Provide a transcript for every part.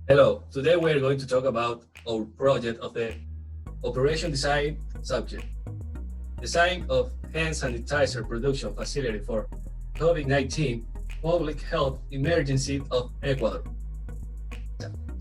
Hello, today we are going to talk about our project of the operation design subject. Design of hand sanitizer production facility for COVID-19 public health emergency of Ecuador.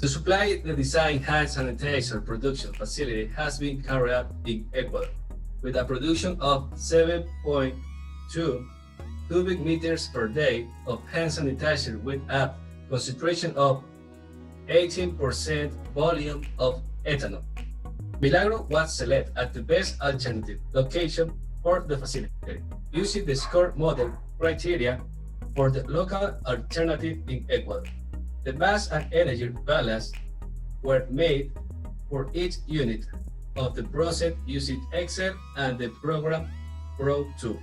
To supply the design hand sanitizer production facility has been carried out in Ecuador with a production of 7.2 cubic meters per day of hand sanitizer with a concentration of 18% volume of ethanol. Milagro was selected as the best alternative location for the facility, using the score model criteria for the local alternative in Ecuador. The mass and energy balance were made for each unit of the process using Excel and the program Pro 2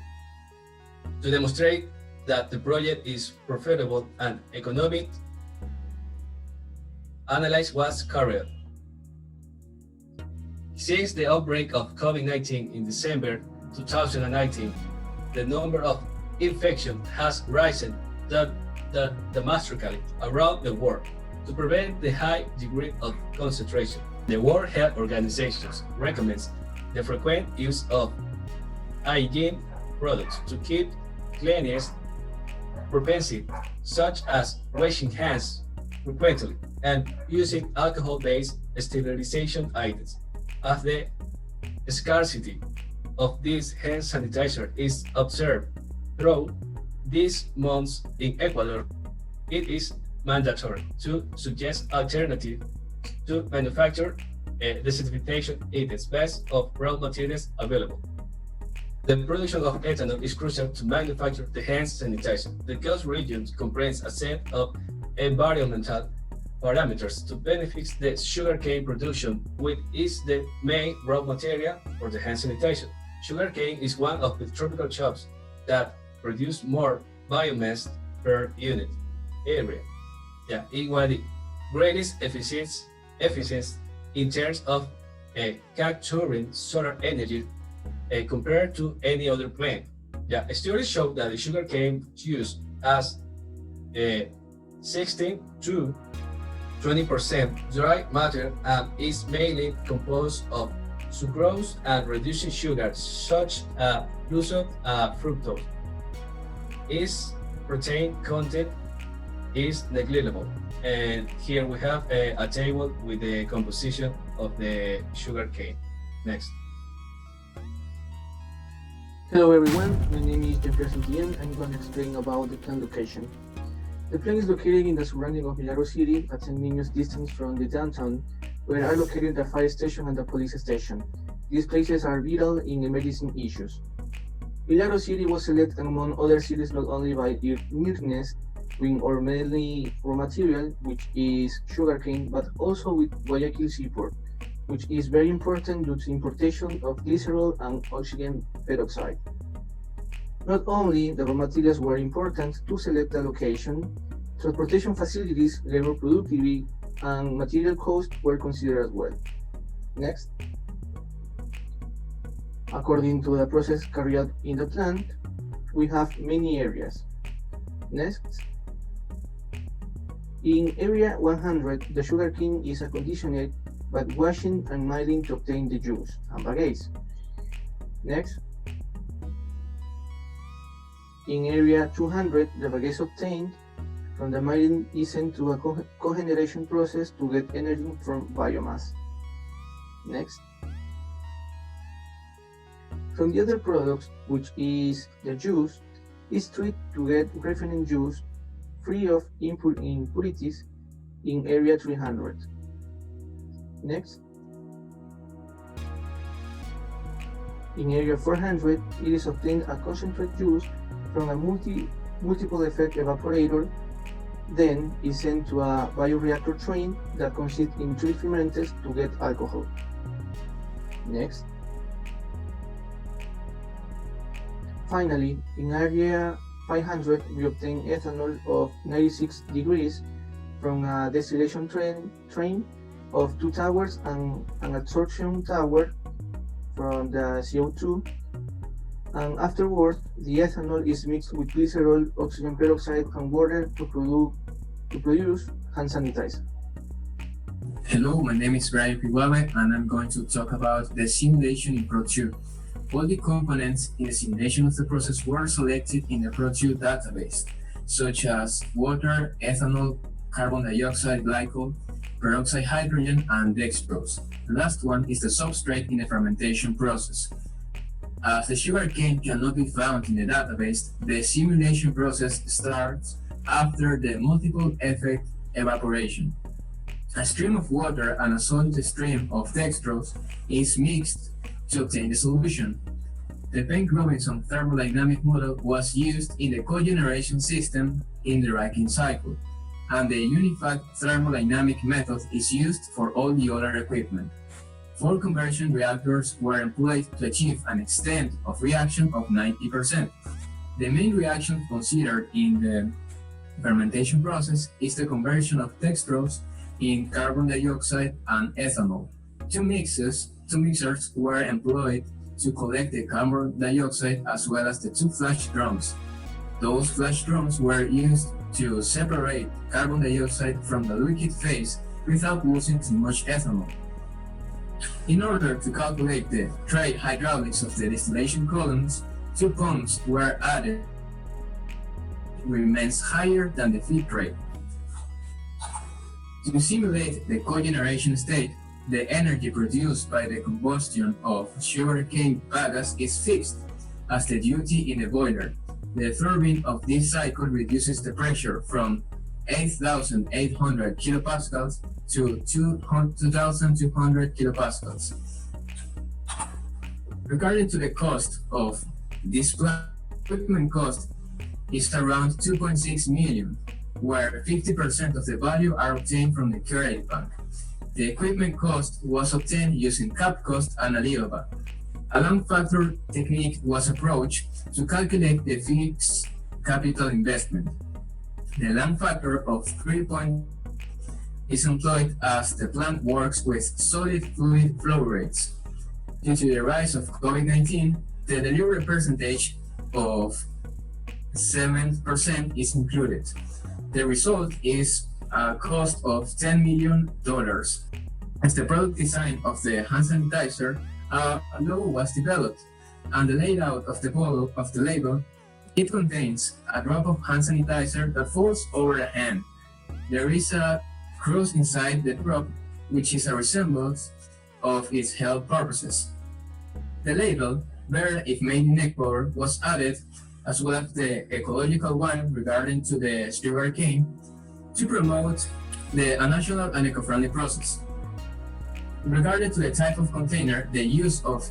to demonstrate that the project is profitable and economic. Analysis was carried. Since the outbreak of COVID-19 in December 2019, the number of infections has risen dramatically around the world. To prevent the high degree of concentration, the World Health Organization recommends the frequent use of hygiene products to keep cleanliness preventive, such as washing hands frequently and using alcohol-based sterilization items. As the scarcity of this hand sanitizer is observed through these months in Ecuador, it is mandatory to suggest alternatives to manufacture desinfection items based of raw materials available. The production of ethanol is crucial to manufacture the hand sanitizer. The Gulf region comprises a set of environmental parameters to benefit the sugarcane production, which is the main raw material for the hand sanitizer. Sugarcane is one of the tropical crops that produce more biomass per unit area. It was the greatest efficiency in terms of capturing solar energy compared to any other plant. Studies show that the sugarcane used as 16 to 20% dry matter and is mainly composed of sucrose and reducing sugars such as glucose and fructose. Its protein content is negligible. And here we have a table with the composition of the sugar cane. Next. Hello everyone, my name is Jampier Santillán. I'm going to explain about the plant location. The plant is located in the surrounding of Milagro City at 10 minutes distance from the downtown, where are located the fire station and the police station. These places are vital in emergency issues. Milagro City was selected among other cities not only by its nearness with our mainly raw material, which is sugarcane, but also with Guayaquil seaport, which is very important due to importation of glycerol and oxygen peroxide. Not only the raw materials were important to select the location, transportation facilities, labor productivity, and material costs were considered as well. Next. According to the process carried out in the plant, we have many areas. Next. In area 100, the sugarcane is conditioned by washing and milling to obtain the juice and bagasse. Next. In area 200, the bagasse obtained from the milling is sent to a cogeneration process to get energy from biomass. Next. From the other products, which is the juice, is treated to get refined juice free of impurities in area 300. Next. In area 400, it is obtained a concentrate juice from a multiple effect evaporator, then is sent to a bioreactor train that consists in 3 fermenters to get alcohol. Next. Finally, in area 500, we obtain ethanol of 96 degrees from a distillation train of 2 towers and an absorption tower from the CO2, and afterwards the ethanol is mixed with glycerol, oxygen peroxide, and water to produce hand sanitizer. Hello, my name is Bryan Piguave, and I'm going to talk about the simulation in Pro2. All the components in the simulation of the process were selected in the Pro2 database, such as water, ethanol, carbon dioxide, glycol, peroxide hydrogen, and dextrose. The last one is the substrate in the fermentation process. As the sugarcane cannot be found in the database, the simulation process starts after the multiple effect evaporation. A stream of water and a solid stream of dextrose is mixed to obtain the solution. The Penck-Robinson thermodynamic model was used in the cogeneration system in the Rankine cycle, and the unified thermodynamic method is used for all the other equipment. 4 conversion reactors were employed to achieve an extent of reaction of 90%. The main reaction considered in the fermentation process is the conversion of dextrose in carbon dioxide and ethanol. Two mixers were employed to collect the carbon dioxide as well as the 2 flash drums. Those flash drums were used to separate carbon dioxide from the liquid phase without losing too much ethanol. In order to calculate the trade hydraulics of the distillation columns, 2 pumps were added, remains higher than the feed rate. To simulate the cogeneration state, the energy produced by the combustion of sugarcane bagasse is fixed as the duty in the boiler. The turbine of this cycle reduces the pressure from 8,800 kilopascals to 2,200 kilopascals. Regarding to the cost of this plant, equipment cost is around 2.6 million, where 50% of the value are obtained from the credit bank. The equipment cost was obtained using cap cost and ALIOBA. A long factor technique was approached to calculate the fixed capital investment. The long factor of 3 is employed as the plant works with solid fluid flow rates. Due to the rise of COVID-19, the delivery percentage of 7% is included. The result is a cost of $10 million. As the product design of the hand sanitizer, a logo was developed, and the layout of the label, it contains a drop of hand sanitizer that falls over the hand. There is a cross inside the drop, which is a resemblance of its health purposes. The label, better if made in Ecuador, was added, as well as the ecological one regarding to the sugarcane, to promote a natural and eco-friendly process. Regarding to the type of container, the use of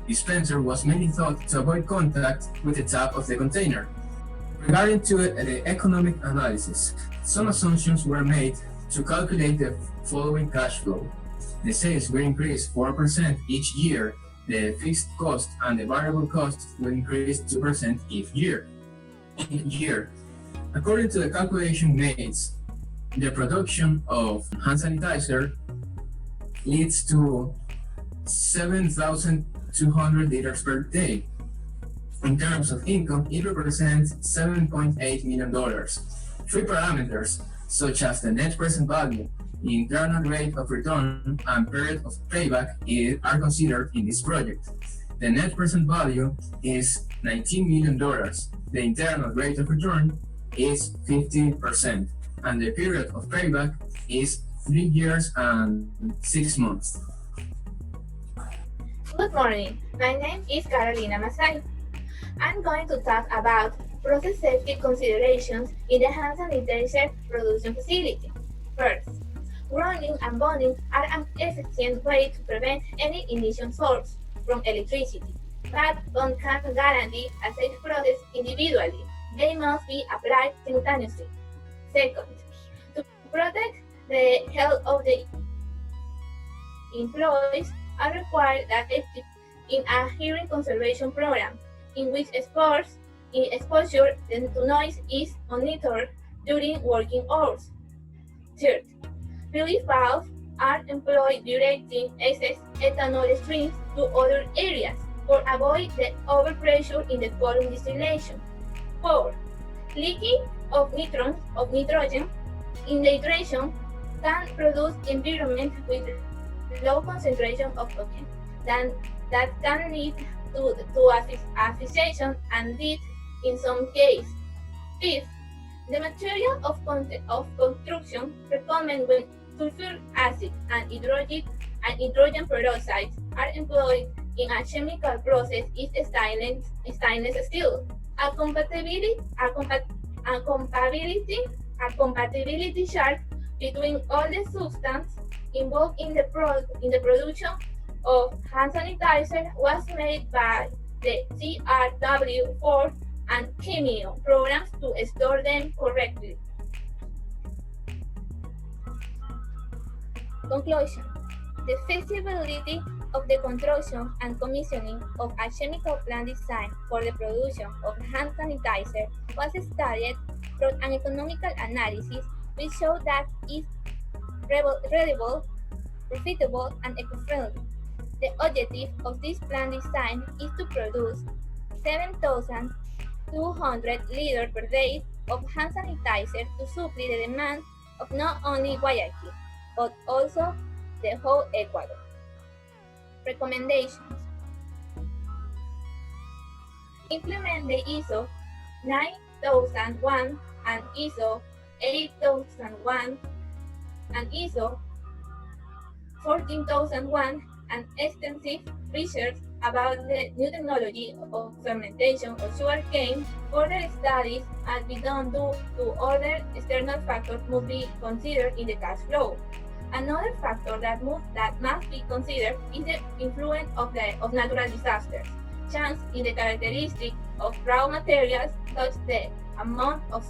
dispenser was mainly thought to avoid contact with the top of the container. Regarding to the economic analysis, some assumptions were made to calculate the following cash flow. The sales will increase 4% each year, the fixed cost and the variable cost will increase 2% each year. According to the calculation made, the production of hand sanitizer leads to 7,200 liters per day. In terms of income, it represents $7.8 million. 3 parameters, such as the net present value, internal rate of return, and period of payback, are considered in this project. The net present value is $19 million. The internal rate of return is 50%, and the period of payback is 3 years and 6 months. Good morning, my name is Carolina Massay. I'm going to talk about process safety considerations in the hand sanitizer production facility. First, running and bonding are an efficient way to prevent any ignition source from electricity, but one can't guarantee a safe process individually. They must be applied simultaneously. Second, to protect the health of the employees are required that in a hearing conservation program in which exposure to noise is monitored during working hours. Third, relief valves are employed directing excess ethanol streams to other areas or avoid the overpressure in the column distillation. 4. Leaking of nitrogen in the hydration can produce environment with low concentration of oxygen that can lead to asphyxiation and death in some cases. Fifth, the material of construction recommended when sulfuric acid and hydrogen peroxides are employed in a chemical process is stainless steel. A compatibility chart between all the substances involved in the production of hand sanitizer was made by the CRW4 and Chemio programs to store them correctly. Conclusion. The feasibility of the construction and commissioning of a chemical plant design for the production of hand sanitizer was studied from an economical analysis which showed that it is reliable, profitable, and eco-friendly. The objective of this plant design is to produce 7,200 liters per day of hand sanitizer to supply the demand of not only Guayaquil, but also the whole Ecuador. Recommendations. Implement the ISO 9001 and ISO 8001 and ISO 14001 and extensive research about the new technology of fermentation of sugarcane. Further studies as be done due to other external factors must be considered in the cash flow. Another factor that must be considered is the influence of natural disasters, change in the characteristics of raw materials, such the amount of